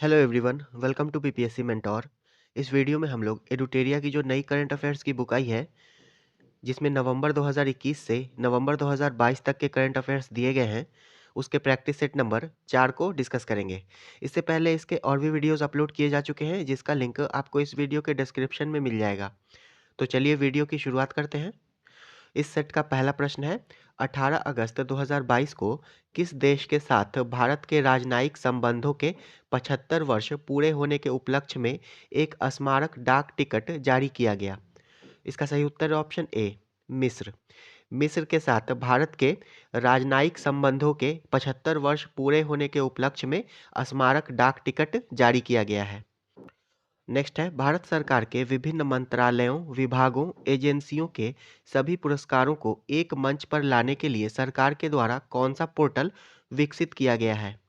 Hello everyone, welcome to PPSC mentor. इस video में हम लोग एडुटेरिया की जो नई करंट अफेयर्स की बुक आई है, जिसमें नवंबर 2021 से नवंबर 2022 तक के करंट अफेयर्स दिए गए हैं, उसके प्रैक्टिस सेट नंबर 4 को डिस्कस करेंगे। इससे पहले इसके और भी वीडियोस अपलोड किए जा चुके हैं, जिसका लिंक आपको इस वीडियो के डिस्क्रिप्शन में मिल जाएगा। तो चलिए वीडियो की शुरुआत करते हैं। इस सेट का पहला प्रश्न है, 18 अगस्त 2022 को किस देश के साथ भारत के राजनयिक संबंधों के 75 वर्ष पूरे होने के उपलक्ष्य में एक स्मारक डाक टिकट जारी किया गया? इसका सही उत्तर है ऑप्शन ए, मिस्र। मिस्र के साथ भारत के राजनयिक संबंधों के 75 वर्ष पूरे होने के उपलक्ष्य में स्मारक डाक टिकट जारी किया गया है। नेक्स्ट है, भारत सरकार के विभिन्न मंत्रालयों, विभागों, एजेंसियों के सभी पुरस्कारों को एक मंच पर लाने के लिए सरकार के द्वारा कौन सा पोर्टल विकसित किया गया है?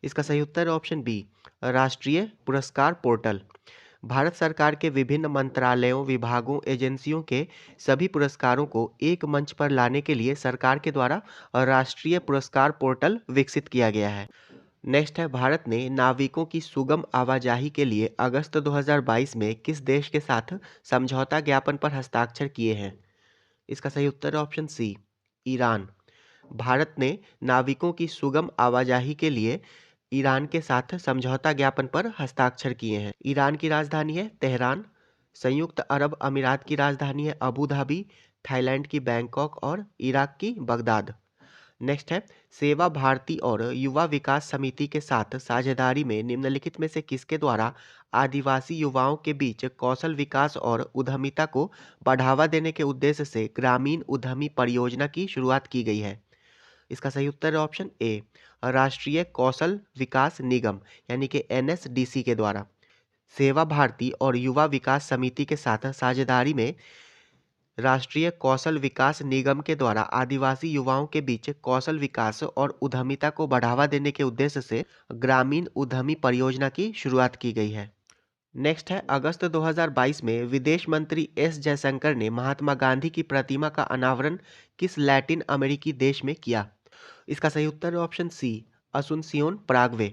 इसका सही उत्तर है ऑप्शन बी, राष्ट्रीय पुरस्कार पोर्टल। भारत सरकार के विभिन्न मंत्रालयों, विभागों, एजेंसियों के सभी पुरस्कारों को एक मंच पर लाने के लिए सरकार के द्वारा राष्ट्रीय पुरस्कार पोर्टल विकसित किया गया है। नेक्स्ट है, भारत ने नाविकों की सुगम आवाजाही के लिए अगस्त 2022 में किस देश के साथ समझौता ज्ञापन पर हस्ताक्षर किए हैं? इसका सही उत्तर है ऑप्शन सी, ईरान। भारत ने नाविकों की सुगम आवाजाही के लिए ईरान के साथ समझौता ज्ञापन पर हस्ताक्षर किए हैं। ईरान की राजधानी है तेहरान, संयुक्त अरब अमीरात की राजधानी है अबू धाबी, थाईलैंड की बैंकॉक और इराक की बगदाद। नेक्स्ट है, सेवा भारती और युवा विकास समिति के साथ साझेदारी में निम्नलिखित में से किसके द्वारा आदिवासी युवाओं के बीच कौशल विकास और उद्यमिता को बढ़ावा देने के उद्देश्य से ग्रामीण उद्यमी परियोजना की शुरुआत की गई है? इसका सही उत्तर है ऑप्शन ए, राष्ट्रीय कौशल विकास निगम यानी कि एनएसडीसी के द्वारा। सेवा भारती और युवा विकास समिति के साथ साझेदारी में राष्ट्रीय कौशल विकास निगम के द्वारा आदिवासी युवाओं के बीच कौशल विकास और उद्यमिता को बढ़ावा देने के उद्देश्य से ग्रामीण उद्यमी परियोजना की शुरुआत की गई है। नेक्स्ट है, अगस्त 2022 में विदेश मंत्री एस जयशंकर ने महात्मा गांधी की प्रतिमा का अनावरण किस लैटिन अमेरिकी देश में किया? इसका सही उत्तर है ऑप्शन सी, असुनसियोन पराग्वे।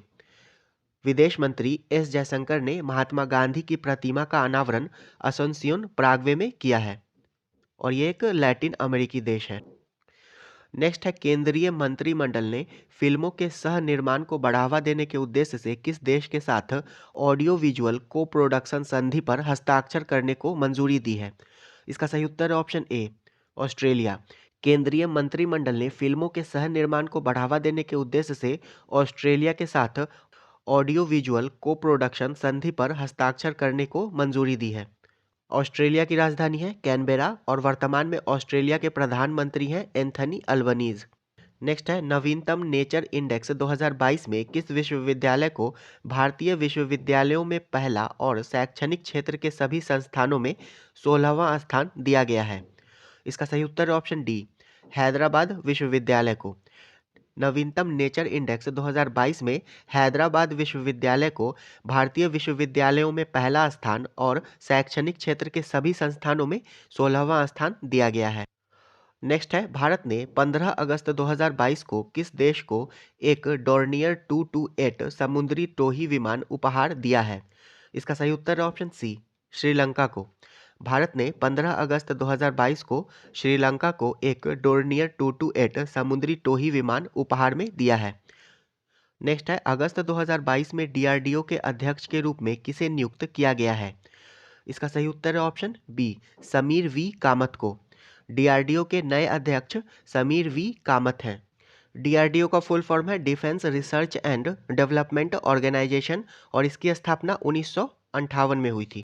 विदेश मंत्री एस जयशंकर ने महात्मा गांधी की प्रतिमा का अनावरण असुनसियोन पराग्वे में किया है और ये एक लैटिन अमेरिकी देश है। नेक्स्ट है, केंद्रीय मंत्रिमंडल ने फिल्मों के सह निर्माण को बढ़ावा देने के उद्देश्य से किस देश के साथ ऑडियो विजुअल को प्रोडक्शन संधि पर हस्ताक्षर करने को मंजूरी दी है? इसका सही उत्तर है ऑप्शन ए, ऑस्ट्रेलिया। केंद्रीय मंत्रिमंडल ने फिल्मों के सह निर्माण को बढ़ावा देने के उद्देश्य से ऑस्ट्रेलिया के साथ ऑडियो विजुअल को प्रोडक्शन संधि पर हस्ताक्षर करने को मंजूरी दी है। ऑस्ट्रेलिया की राजधानी है कैनबेरा और वर्तमान में ऑस्ट्रेलिया के प्रधानमंत्री हैं एंथनी अल्बनीज। नेक्स्ट है, नवीनतम नेचर इंडेक्स 2022 में किस विश्वविद्यालय को भारतीय विश्वविद्यालयों में पहला और शैक्षणिक क्षेत्र के सभी संस्थानों में 16वां स्थान दिया गया है? इसका सही उत्तर है ऑप्शन डी, हैदराबाद विश्वविद्यालय को। नवीनतम नेचर इंडेक्स 2022 में हैदराबाद विश्वविद्यालय को भारतीय विश्वविद्यालयों में पहला स्थान और शैक्षणिक क्षेत्र के सभी संस्थानों में 16वां स्थान दिया गया है। नेक्स्ट है, भारत ने 15 अगस्त 2022 को किस देश को एक डोर्नियर 228 समुद्री टोही विमान उपहार दिया है? इसका सही उत्तर है ऑप्शन सी, श्रीलंका को। भारत ने 15 अगस्त 2022 को श्रीलंका को एक डोर्नियर 228 समुद्री टोही विमान उपहार में दिया है। नेक्स्ट है, अगस्त 2022 में डीआरडीओ के अध्यक्ष के रूप में किसे नियुक्त किया गया है? इसका सही उत्तर है option B, Sameer V Kamat को। डीआरडीओ के नए अध्यक्ष समीर वी कामत हैं। डीआरडीओ का फुल फॉर्म है defence research and development organisation और इसकी स्थापना 1958 में हुई थी।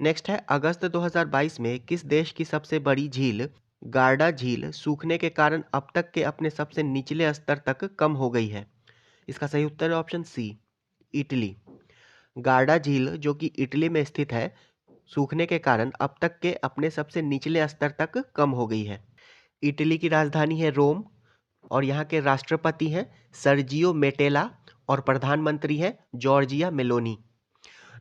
नेक्स्ट है, अगस्त 2022 में किस देश की सबसे बड़ी झील गार्डा झील सूखने के कारण अब तक के अपने सबसे निचले स्तर तक कम हो गई है? इसका सही उत्तर है ऑप्शन सी, इटली। गार्डा झील जो कि इटली में स्थित है, सूखने के कारण अब तक के अपने सबसे निचले स्तर तक कम हो गई है। इटली की राजधानी है रोम और यहाँ के राष्ट्रपति हैं सर्जियो मेटेला और प्रधानमंत्री हैं जॉर्जिया मेलोनी।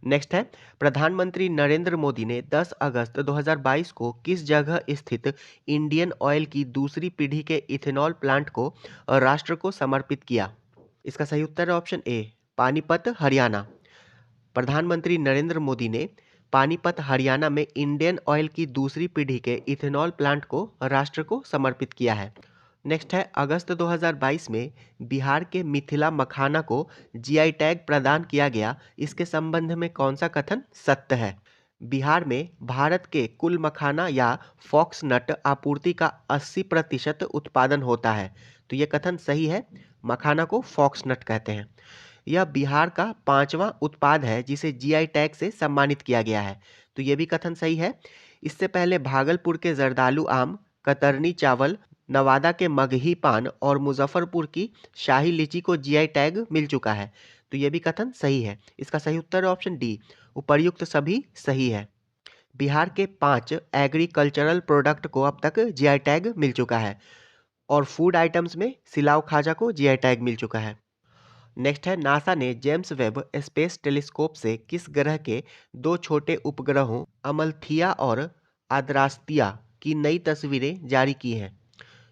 नेक्स्ट है, प्रधानमंत्री नरेंद्र मोदी ने 10 अगस्त 2022 को किस जगह स्थित इंडियन ऑयल की दूसरी पीढ़ी के इथेनॉल प्लांट को राष्ट्र को समर्पित किया? इसका सही उत्तर है ऑप्शन ए, पानीपत हरियाणा। प्रधानमंत्री नरेंद्र मोदी ने पानीपत हरियाणा में इंडियन ऑयल की दूसरी पीढ़ी के इथेनॉल प्लांट को राष्ट्र को समर्पित किया है। नेक्स्ट है, अगस्त 2022 में बिहार के मिथिला मखाना को जीआई टैग प्रदान किया गया। इसके संबंध में कौन सा कथन सत्य है? बिहार में भारत के कुल मखाना या फॉक्सनट आपूर्ति का 80% उत्पादन होता है। तो ये कथन सही है। मखाना को फॉक्सनट कहते हैं। यह बिहार का 5वां उत्पाद है जिसे जीआई टैग से सम्मानित किया गया है। तो ये भी कथन सही है। इससे पहले भागलपुर के जर्दालू आम, कतरनी चावल, नवादा के मगही पान और मुजफ्फरपुर की शाही लीची को जीआई टैग मिल चुका है। तो ये भी कथन सही है। इसका सही उत्तर ऑप्शन डी, उपर्युक्त सभी सही है। बिहार के 5 एग्रीकल्चरल प्रोडक्ट को अब तक जीआई टैग मिल चुका है और फूड आइटम्स में सिलाव खाजा को जीआई टैग मिल चुका है। नेक्स्ट है, नासा ने जेम्स वेब स्पेस टेलीस्कोप से किस ग्रह के 2 छोटे उपग्रहों अमल्थिया और आद्रास्तिया की नई तस्वीरें जारी की हैं?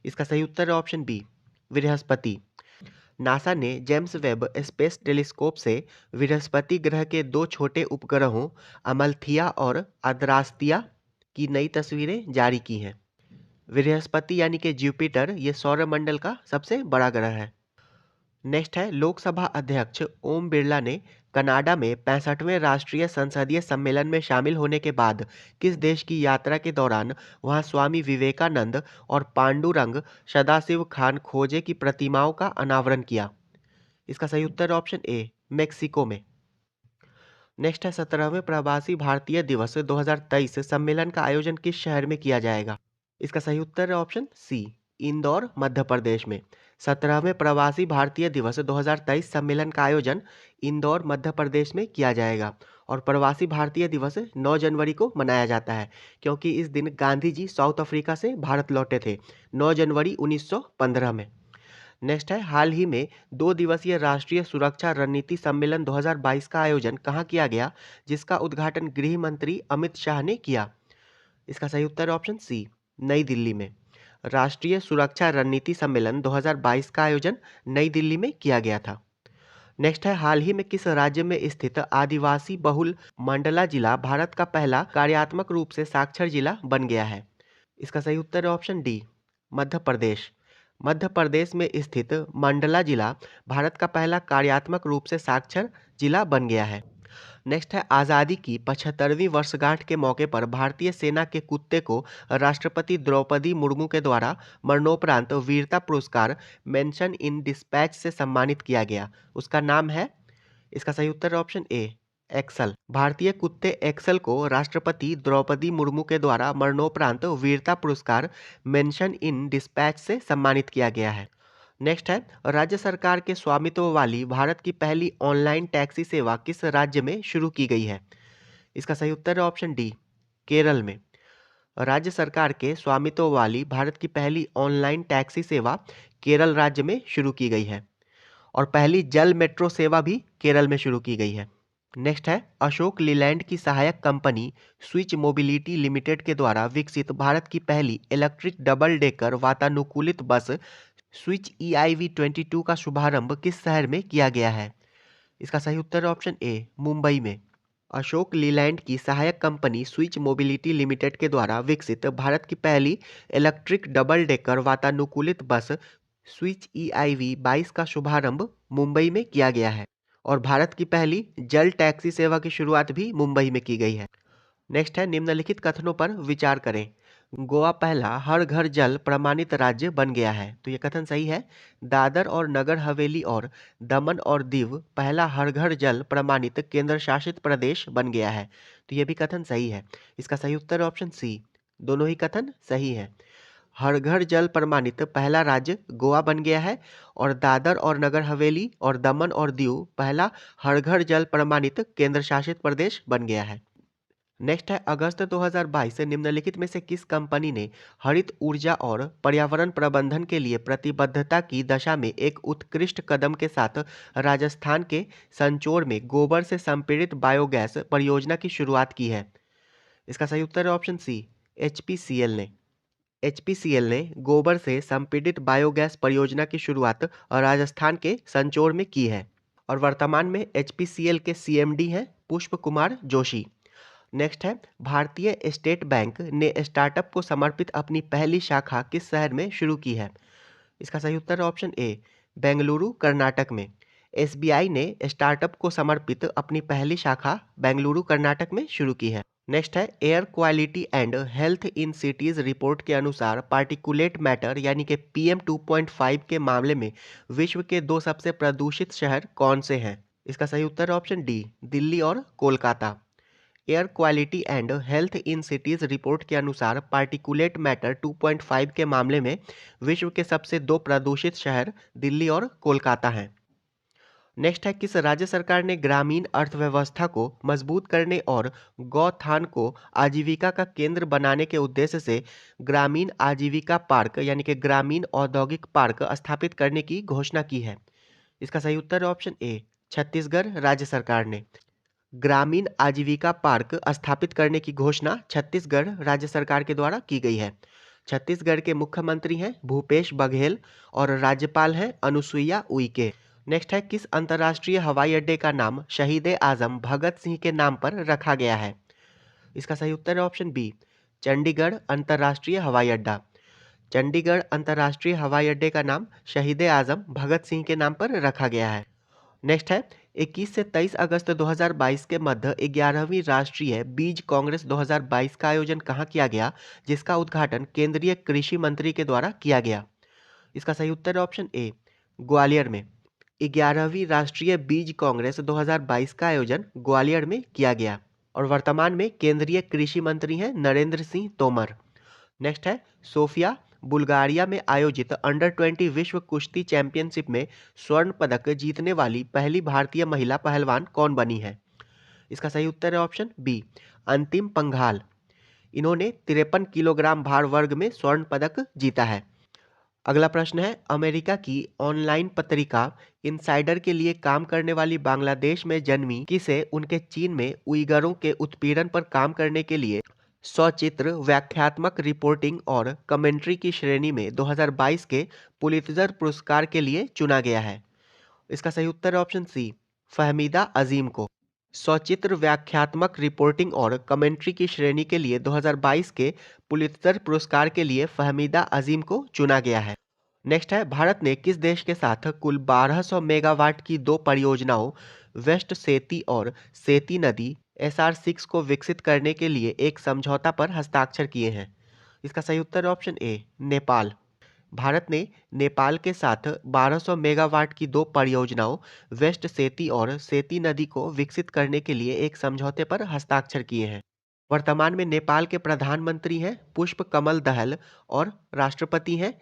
इसका सही उत्तर है ऑप्शन बी, बृहस्पति। नासा ने जेम्स वेब स्पेस टेलीस्कोप से बृहस्पति ग्रह के 2 छोटे उपग्रहों अमल्थिया और आद्रास्तिया की नई तस्वीरें जारी की हैं। बृहस्पति यानी कि जुपिटर ये सौरमंडल का सबसे बड़ा ग्रह है। नेक्स्ट है, लोकसभा अध्यक्ष ओम बिरला ने कनाडा में 65वें राष्ट्रीय संसदीय सम्मेलन में शामिल होने के बाद किस देश की यात्रा के दौरान वहां स्वामी विवेकानंद और पांडुरंग सदाशिव खान खोजे की प्रतिमाओं का अनावरण किया? इसका सही उत्तर ऑप्शन ए, मेक्सिको में। नेक्स्ट है, 17वें प्रवासी भारतीय दिवस 2023 सम्मेलन का आयोजन किस शहर में किया जाएगा? इसका सही उत्तर है ऑप्शन सी, इंदौर मध्य प्रदेश में। 17वें प्रवासी भारतीय दिवस 2023 सम्मेलन का आयोजन इंदौर मध्य प्रदेश में किया जाएगा और प्रवासी भारतीय दिवस 9 जनवरी को मनाया जाता है क्योंकि इस दिन गांधी जी साउथ अफ्रीका से भारत लौटे थे 9 जनवरी 1915 में। नेक्स्ट है, हाल ही में 2 दिवसीय राष्ट्रीय सुरक्षा रणनीति सम्मेलन 2022 का आयोजन कहाँ किया गया जिसका उद्घाटन गृह मंत्री अमित शाह ने किया? इसका सही उत्तर ऑप्शन सी, नई दिल्ली में। राष्ट्रीय सुरक्षा रणनीति सम्मेलन 2022 का आयोजन नई दिल्ली में किया गया था। नेक्स्ट है, हाल ही में किस राज्य में स्थित आदिवासी बहुल मंडला जिला भारत का पहला कार्यात्मक रूप से साक्षर जिला बन गया है? इसका सही उत्तर है ऑप्शन डी, मध्य प्रदेश। मध्य प्रदेश में स्थित मंडला जिला भारत का पहला कार्यात्मक रूप से साक्षर जिला बन गया है। नेक्स्ट है, आज़ादी की 75वीं वर्षगांठ के मौके पर भारतीय सेना के कुत्ते को राष्ट्रपति द्रौपदी मुर्मू के द्वारा मरणोपरांत वीरता पुरस्कार मेंशन इन डिस्पैच से सम्मानित किया गया। उसका नाम है? इसका सही उत्तर ऑप्शन ए, एक्सल। भारतीय कुत्ते एक्सल को राष्ट्रपति द्रौपदी मुर्मू के द्वारा मरणोपरांत वीरता पुरस्कार मेंशन इन डिस्पैच से सम्मानित किया गया है। नेक्स्ट है, राज्य सरकार के स्वामित्व वाली भारत की पहली ऑनलाइन टैक्सी सेवा किस राज्य में शुरू की गई है? इसका सही उत्तर है ऑप्शन डी, केरल में। राज्य सरकार के स्वामित्व वाली भारत की पहली ऑनलाइन टैक्सी सेवा केरल राज्य में शुरू की गई है और पहली जल मेट्रो सेवा भी केरल में शुरू की गई है। नेक्स्ट है, अशोक लीलैंड की सहायक कंपनी स्विच मोबिलिटी लिमिटेड के द्वारा विकसित भारत की पहली इलेक्ट्रिक डबल डेकर वातानुकूलित बस स्विच EIV 22 का शुभारंभ किस शहर में किया गया है? इसका सही उत्तर ऑप्शन ए, मुंबई में। अशोक लीलैंड की सहायक कंपनी स्विच मोबिलिटी लिमिटेड के द्वारा विकसित भारत की पहली इलेक्ट्रिक डबल डेकर वातानुकूलित बस स्विच EIV 22 का शुभारंभ मुंबई में किया गया है और भारत की पहली जल टैक्सी सेवा की शुरुआत भी मुंबई में की गई है। नेक्स्ट है, निम्नलिखित कथनों पर विचार करें। गोवा पहला हर घर जल प्रमाणित राज्य बन गया है। तो ये कथन सही है। दादर और नगर हवेली और दमन और दीव पहला हर घर जल प्रमाणित केंद्र शासित प्रदेश बन गया है। तो ये भी कथन सही है। इसका सही उत्तर ऑप्शन सी, दोनों ही कथन सही है। हर घर जल प्रमाणित पहला राज्य गोवा बन गया है और दादर और नगर हवेली और दमन और दीव पहला हर घर जल प्रमाणित केंद्र शासित प्रदेश बन गया है। नेक्स्ट है, अगस्त 2022 से निम्नलिखित में से किस कंपनी ने हरित ऊर्जा और पर्यावरण प्रबंधन के लिए प्रतिबद्धता की दशा में एक उत्कृष्ट कदम के साथ राजस्थान के संचोर में गोबर से संपीड़ित बायोगैस परियोजना की शुरुआत की है? इसका सही उत्तर है ऑप्शन सी, HPCL ने। HPCL ने गोबर से संपीड़ित बायोगैस परियोजना की शुरुआत राजस्थान के संचोर में की है और वर्तमान में HPCL के CMD हैं पुष्प कुमार जोशी। नेक्स्ट है, भारतीय स्टेट बैंक ने स्टार्टअप को समर्पित अपनी पहली शाखा किस शहर में शुरू की है? इसका सही उत्तर है ऑप्शन ए, बेंगलुरु कर्नाटक में। SBI ने स्टार्टअप को समर्पित अपनी पहली शाखा बेंगलुरु कर्नाटक में शुरू की है। नेक्स्ट है, air quality and health in cities report के अनुसार पार्टिकुलेट मैटर यानी कि PM 2.5 के मामले में विश्व के 2 सबसे प्रदूषित शहर कौन से हैं? इसका सही उत्तर है ऑप्शन डी, दिल्ली और Kolkata. Air quality and health in cities report के अनुसार पार्टिकुलेट मैटर 2.5 के मामले में विश्व के सबसे 2 प्रदूषित शहर दिल्ली और कोलकाता हैं। नेक्स्ट है, किस राज्य सरकार ने ग्रामीण अर्थव्यवस्था को मजबूत करने और गौथान को आजीविका का केंद्र बनाने के उद्देश्य से ग्रामीण आजीविका पार्क यानी कि ग्रामीण औद्योगिक पार्क स्थापित करने की घोषणा की है? इसका सही उत्तर है ऑप्शन ए, छत्तीसगढ़ राज्य सरकार ने। ग्रामीण आजीविका पार्क स्थापित करने की घोषणा छत्तीसगढ़ राज्य सरकार के द्वारा की गई है। छत्तीसगढ़ के मुख्यमंत्री हैं भूपेश बघेल और राज्यपाल हैं अनुसुईया उइके। नेक्स्ट है, किस अंतर्राष्ट्रीय हवाई अड्डे का नाम शहीद आजम भगत सिंह के नाम पर रखा गया है? इसका सही उत्तर है ऑप्शन बी, चंडीगढ़ अंतर्राष्ट्रीय हवाई अड्डा। चंडीगढ़ अंतर्राष्ट्रीय हवाई अड्डे का नाम शहीद आजम भगत सिंह के नाम पर रखा गया है। नेक्स्ट है, 21 से 23 अगस्त 2022 के मध्य 11वीं राष्ट्रीय बीज कांग्रेस 2022 का आयोजन कहाँ किया गया, जिसका उद्घाटन केंद्रीय कृषि मंत्री के द्वारा किया गया? इसका सही उत्तर है ऑप्शन ए, ग्वालियर में। 11वीं राष्ट्रीय बीज कांग्रेस 2022 का आयोजन ग्वालियर में किया गया और वर्तमान में केंद्रीय कृषि मंत्री हैं नरेंद्र सिंह तोमर। नेक्स्ट है, सोफिया बुल्गारिया में आयोजित अंडर 20 विश्व कुश्ती चैंपियनशिप में स्वर्ण पदक जीतने वाली पहली भारतीय महिला पहलवान कौन बनी है? इसका सही उत्तर है ऑप्शन बी, अंतिम पंघाल। इन्होंने 53 किलोग्राम भार वर्ग में स्वर्ण पदक जीता है। अगला प्रश्न है, अमेरिका की ऑनलाइन पत्रिका इनसाइडर के लिए काम करने वाली बांग्लादेश में जन्मी किसे उनके चीन में उइगरों के उत्पीड़न पर काम करने के लिए सचित्र व्याख्यात्मक रिपोर्टिंग और कमेंट्री की श्रेणी में 2022 के पुलित्जर पुरस्कार के लिए चुना गया है? इसका सही उत्तर है ऑप्शन सी, फहमीदा अजीम को। सचित्र व्याख्यात्मक रिपोर्टिंग और कमेंट्री की श्रेणी के लिए 2022 के पुलित्जर पुरस्कार के लिए फहमीदा अजीम को चुना गया है। नेक्स्ट है, भारत ने किस देश के साथ कुल 1200 मेगावाट की 2 परियोजनाओं वेस्ट सेती और सेती नदी SR6 को विकसित करने के लिए एक समझौता पर हस्ताक्षर किए हैं? इसका सही उत्तर है ऑप्शन ए, नेपाल। भारत ने नेपाल के साथ 1200 मेगावाट की 2 परियोजनाओं वेस्ट सेती और सेती नदी को विकसित करने के लिए एक समझौते पर हस्ताक्षर किए हैं। वर्तमान में नेपाल के प्रधानमंत्री हैं पुष्प कमल दहल और राष्ट्रपति हैं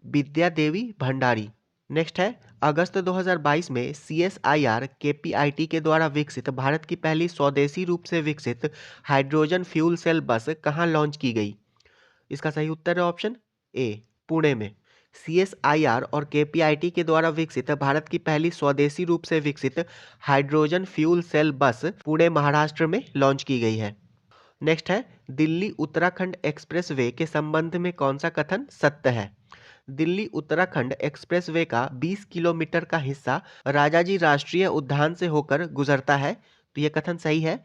विद्या देवी भंडारी। नेक्स्ट है, अगस्त 2022 में CSIR KPIT के द्वारा विकसित भारत की पहली स्वदेशी रूप से विकसित हाइड्रोजन फ्यूल सेल बस कहाँ लॉन्च की गई? इसका सही उत्तर है ऑप्शन ए, पुणे में। CSIR और KPIT के द्वारा विकसित भारत की पहली स्वदेशी रूप से विकसित हाइड्रोजन फ्यूल सेल बस पुणे महाराष्ट्र में लॉन्च की गई है। नेक्स्ट है, दिल्ली उत्तराखंड एक्सप्रेसवे के संबंध में कौन सा कथन सत्य है? दिल्ली उत्तराखंड एक्सप्रेसवे का 20 किलोमीटर का हिस्सा राजाजी राष्ट्रीय उद्यान से होकर गुजरता है, तो यह कथन सही है।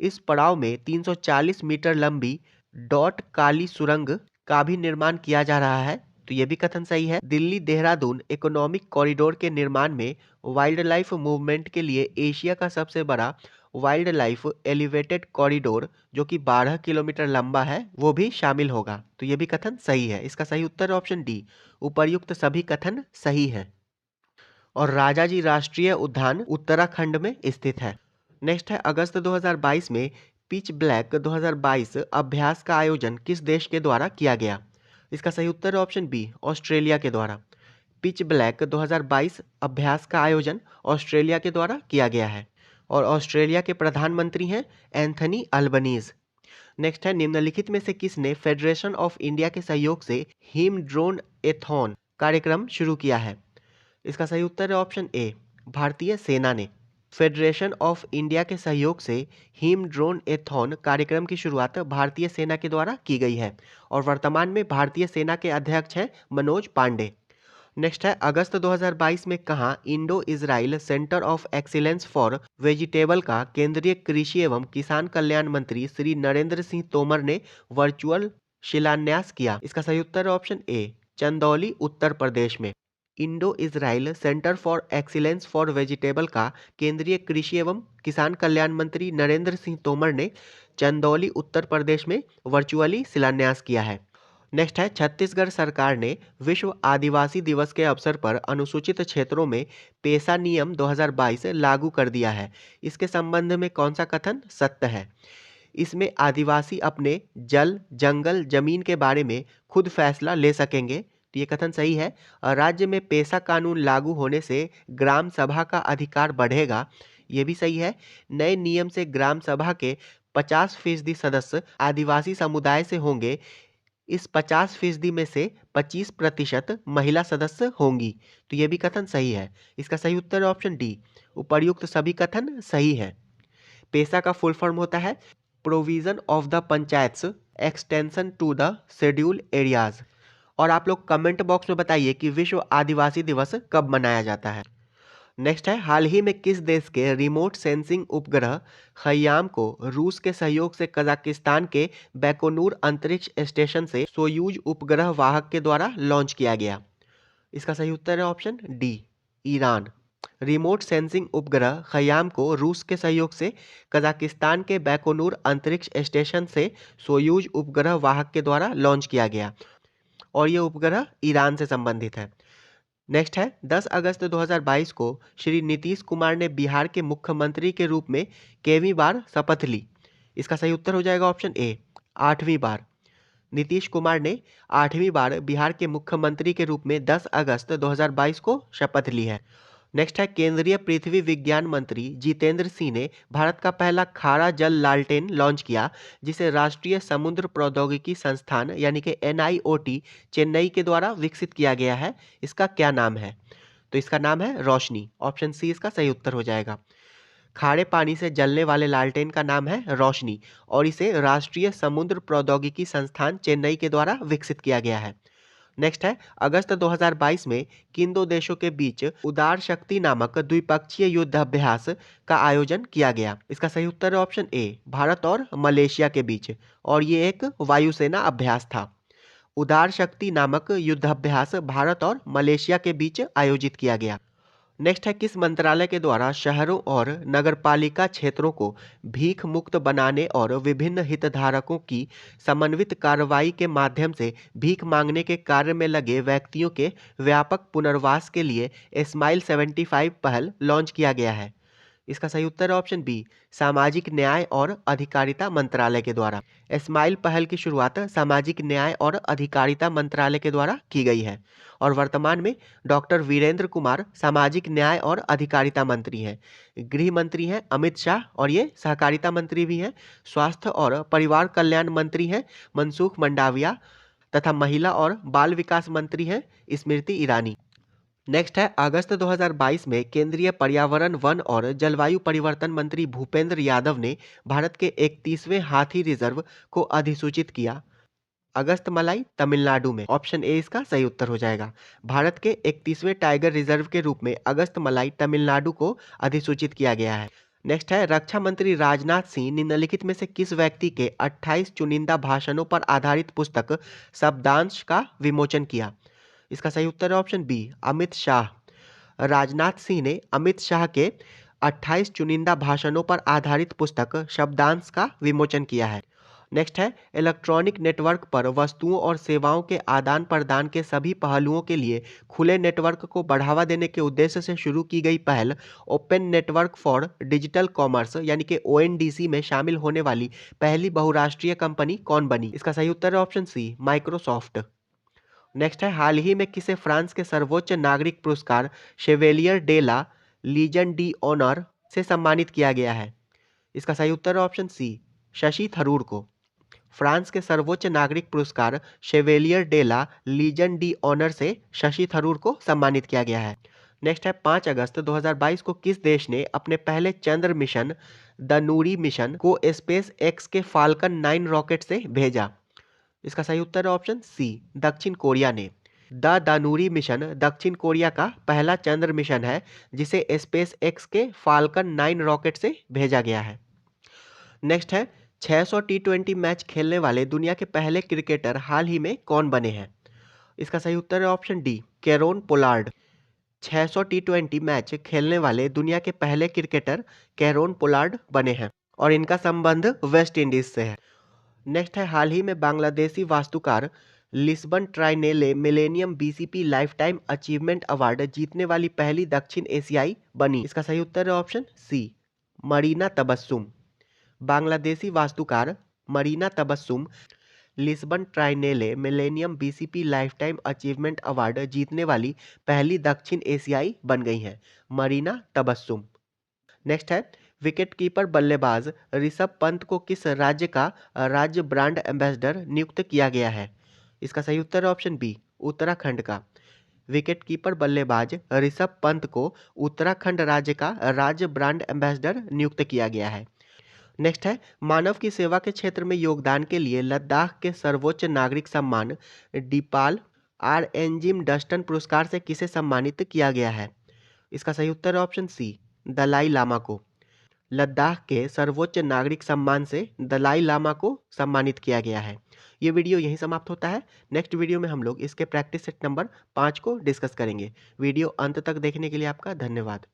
इस पड़ाव में 340 मीटर लंबी डॉट काली सुरंग का भी निर्माण किया जा रहा है, तो यह भी कथन सही है। दिल्ली देहरादून इकोनॉमिक कॉरिडोर के निर्माण में वाइल्ड लाइफ मूवमेंट के लिए एशिया का सबसे बड़ा वाइल्ड लाइफ एलिवेटेड कॉरिडोर जो कि 12 किलोमीटर लंबा है वो भी शामिल होगा, तो ये भी कथन सही है। इसका सही उत्तर ऑप्शन डी, उपर्युक्त सभी कथन सही है। और राजाजी राष्ट्रीय उद्यान उत्तराखंड में स्थित है। नेक्स्ट है, अगस्त 2022 में पिच ब्लैक 2022 अभ्यास का आयोजन किस देश के द्वारा किया गया? इसका सही उत्तर ऑप्शन बी, ऑस्ट्रेलिया के द्वारा। पिच ब्लैक 2022 अभ्यास का आयोजन ऑस्ट्रेलिया के द्वारा किया गया है और ऑस्ट्रेलिया के प्रधानमंत्री हैं एंथनी अल्बनीज। नेक्स्ट है, निम्नलिखित में से किसने फेडरेशन ऑफ इंडिया के सहयोग से हिम ड्रोन एथॉन कार्यक्रम शुरू किया है? इसका सही उत्तर है ऑप्शन ए, भारतीय सेना ने। फेडरेशन ऑफ इंडिया के सहयोग से हिम ड्रोन एथॉन कार्यक्रम की शुरुआत भारतीय सेना के द्वारा की गई है और वर्तमान में भारतीय सेना के अध्यक्ष हैं मनोज पांडे। नेक्स्ट है अगस्त 2022 में कहाँ Indo Israel centre of excellence for vegetable का केंद्रीय कृषि एवं किसान कल्याण मंत्री श्री नरेंद्र सिंह तोमर ने वर्चुअल शिलान्यास किया। इसका सही उत्तर है ऑप्शन ए, चंदौली उत्तर प्रदेश में। Indo Israel centre for excellence for vegetable का केंद्रीय कृषि एवं किसान कल्याण मंत्री नरेंद्र सिंह तोमर ने चंदौली उत्तर प्रदेश में वर्चुअली शिलान्यास किया है। नेक्स्ट है छत्तीसगढ़ सरकार ने विश्व आदिवासी दिवस के अवसर पर अनुसूचित क्षेत्रों में पेशा नियम 2022 लागू कर दिया है। इसके संबंध में कौन सा कथन सत्य है? इसमें आदिवासी अपने जल, जंगल, जमीन के बारे में खुद फैसला ले सकेंगे, तो ये कथन सही है। और राज्य में पेशा कानून लागू होने से ग्राम सभा का अधिकार बढ़ेगा, ये भी सही है। नए नियम से ग्राम सभा के 50% सदस्य आदिवासी समुदाय से होंगे। इस 50% में से 25% महिला सदस्य होंगी, तो ये भी कथन सही है। इसका सही उत्तर है ऑप्शन डी, उपर्युक्त सभी कथन सही है। पेशा का फुल फॉर्म होता है provision of the panchayats extension to the schedule areas. और आप लोग कमेंट बॉक्स में बताइए कि विश्व आदिवासी दिवस कब मनाया जाता है। नेक्स्ट है हाल ही में किस देश के रिमोट सेंसिंग उपग्रह खयाम को रूस के सहयोग से कजाकिस्तान के बैकोनूर अंतरिक्ष स्टेशन से सोयूज उपग्रह वाहक के द्वारा लॉन्च किया गया? इसका सही उत्तर है option D, Iran. Remote sensing उपग्रह खयाम को रूस के सहयोग से कजाकिस्तान के बैकोनूर अंतरिक्ष स्टेशन से सोयूज उपग्रह वाहक के द्वारा लॉन्च किया गया और ये उपग्रह ईरान से संबंधित है। नेक्स्ट है 10 अगस्त 2022 को श्री नीतीश कुमार ने बिहार के मुख्यमंत्री के रूप में केवीं बार शपथ ली? इसका सही उत्तर हो जाएगा ऑप्शन ए, 8वीं बार। नीतीश कुमार ने 8वीं बार बिहार के मुख्यमंत्री के रूप में 10 अगस्त 2022 को शपथ ली है। नेक्स्ट है केंद्रीय पृथ्वी विज्ञान मंत्री जितेंद्र सिंह ने भारत का पहला खारा जल लालटेन लॉन्च किया, जिसे राष्ट्रीय समुद्र प्रौद्योगिकी संस्थान यानी कि NIOT चेन्नई के द्वारा विकसित किया गया है। इसका क्या नाम है? तो इसका नाम है रोशनी। ऑप्शन सी इसका सही उत्तर हो जाएगा। खारे पानी से जलने वाले लालटेन का नाम है रोशनी और इसे राष्ट्रीय समुद्र प्रौद्योगिकी संस्थान चेन्नई के द्वारा विकसित किया गया है। नेक्स्ट है अगस्त 2022 में किन दो देशों के बीच उदार शक्ति नामक द्विपक्षीय युद्धाभ्यास का आयोजन किया गया? इसका सही उत्तर है ऑप्शन ए, भारत और मलेशिया के बीच, और ये एक वायुसेना अभ्यास था। उदार शक्ति नामक युद्धाभ्यास भारत और मलेशिया के बीच आयोजित किया गया। नेक्स्ट है किस मंत्रालय के द्वारा शहरों और नगरपालिका क्षेत्रों को भीख मुक्त बनाने और विभिन्न हितधारकों की समन्वित कार्रवाई के माध्यम से भीख मांगने के कार्य में लगे व्यक्तियों के व्यापक पुनर्वास के लिए स्माइल 75 पहल लॉन्च किया गया है? इसका सही उत्तर है ऑप्शन बी, सामाजिक न्याय और अधिकारिता मंत्रालय के द्वारा। स्माइल पहल की शुरुआत सामाजिक न्याय और अधिकारिता मंत्रालय के द्वारा की गई है और वर्तमान में डॉक्टर वीरेंद्र कुमार सामाजिक न्याय और अधिकारिता मंत्री हैं। गृह मंत्री हैं अमित शाह और ये सहकारिता मंत्री भी हैं। स्वास्थ्य और परिवार कल्याण मंत्री हैं मनसुख मंडाविया तथा महिला और बाल विकास मंत्री हैं स्मृति ईरानी। नेक्स्ट है अगस्त 2022 में केंद्रीय पर्यावरण, वन और जलवायु परिवर्तन मंत्री भूपेंद्र यादव ने भारत के 31वें हाथी रिजर्व को अधिसूचित किया। अगस्त मलाई तमिलनाडु में। ऑप्शन ए इसका सही उत्तर हो जाएगा। भारत के 31वें टाइगर रिजर्व के रूप में अगस्त मलाई तमिलनाडु को अधिसूचित किया गया है। नेक्स्ट है रक्षा मंत्री राजनाथ सिंह निम्नलिखित में से किस व्यक्ति के 28 चुनिंदा भाषणों पर आधारित पुस्तक शब्दांश का विमोचन किया? इसका सही उत्तर है ऑप्शन बी, अमित शाह। राजनाथ सिंह ने अमित शाह के 28 चुनिंदा भाषणों पर आधारित पुस्तक शब्दांश का विमोचन किया है। नेक्स्ट है इलेक्ट्रॉनिक नेटवर्क पर वस्तुओं और सेवाओं के आदान प्रदान के सभी पहलुओं के लिए खुले नेटवर्क को बढ़ावा देने के उद्देश्य से शुरू की गई पहल open network for digital commerce यानी कि ONDC में शामिल होने वाली पहली बहुराष्ट्रीय कंपनी कौन बनी? इसका सही उत्तर है ऑप्शन सी, माइक्रोसॉफ्ट। नेक्स्ट है हाल ही में किसे फ्रांस के सर्वोच्च नागरिक पुरस्कार Chevalier de la Legion d'honneur से सम्मानित किया गया है? इसका सही उत्तर है ऑप्शन सी, शशि थरूर को। फ्रांस के सर्वोच्च नागरिक पुरस्कार Chevalier de la Legion d'honneur से शशि थरूर को सम्मानित किया गया है। नेक्स्ट है 5 अगस्त 2022 को किस देश ने अपने पहले चंद्र मिशन द नूरी मिशन को स्पेस एक्स के फाल्कन 9 रॉकेट से भेजा? इसका सही उत्तर है ऑप्शन सी, दक्षिण कोरिया ने। द दानुरी मिशन दक्षिण कोरिया का पहला चंद्र मिशन है जिसे स्पेस एक्स के फाल्कन 9 रॉकेट से भेजा गया है। नेक्स्ट है 600 टी20 मैच खेलने वाले दुनिया के पहले क्रिकेटर हाल ही में कौन बने हैं? इसका सही उत्तर है ऑप्शन डी, कैरोन पोलार्ड। 600 टी20 मैच खेलने वाले दुनिया के पहले क्रिकेटर कैरोन पोलार्ड बने हैं और इनका संबंध वेस्ट इंडीज से है। नेक्स्ट है हाल ही में बांग्लादेशी वास्तुकार Lisbon Triennale Millennium BCP life time achievement award जीतने वाली पहली दक्षिण एशियाई बनी। इसका सही उत्तर है ऑप्शन सी, मरीना तबस्सुम। बांग्लादेशी वास्तुकार Marina Tabassum Lisbon Triennale Millennium BCP life time achievement award जीतने वाली पहली दक्षिण एशियाई बन गई हैं, मरीना तबस्सुम। नेक्स्ट है विकेटकीपर बल्लेबाज ऋषभ पंत को किस राज्य का राज्य ब्रांड एम्बेसडर नियुक्त किया गया है? इसका सही उत्तर है ऑप्शन बी, उत्तराखंड का। विकेटकीपर बल्लेबाज ऋषभ पंत को उत्तराखंड राज्य का राज्य ब्रांड एम्बेसडर नियुक्त किया गया है। नेक्स्ट है मानव की सेवा के क्षेत्र में योगदान के लिए लद्दाख के सर्वोच्च नागरिक सम्मान डीपाल आर एनजिम डस्टन पुरस्कार से किसे सम्मानित किया गया है? इसका सही उत्तर है ऑप्शन सी, दलाई लामा को। लद्दाख के सर्वोच्च नागरिक सम्मान से दलाई लामा को सम्मानित किया गया है। ये वीडियो यहीं समाप्त होता है। नेक्स्ट वीडियो में हम लोग इसके प्रैक्टिस सेट नंबर 5 को डिस्कस करेंगे। वीडियो अंत तक देखने के लिए आपका धन्यवाद।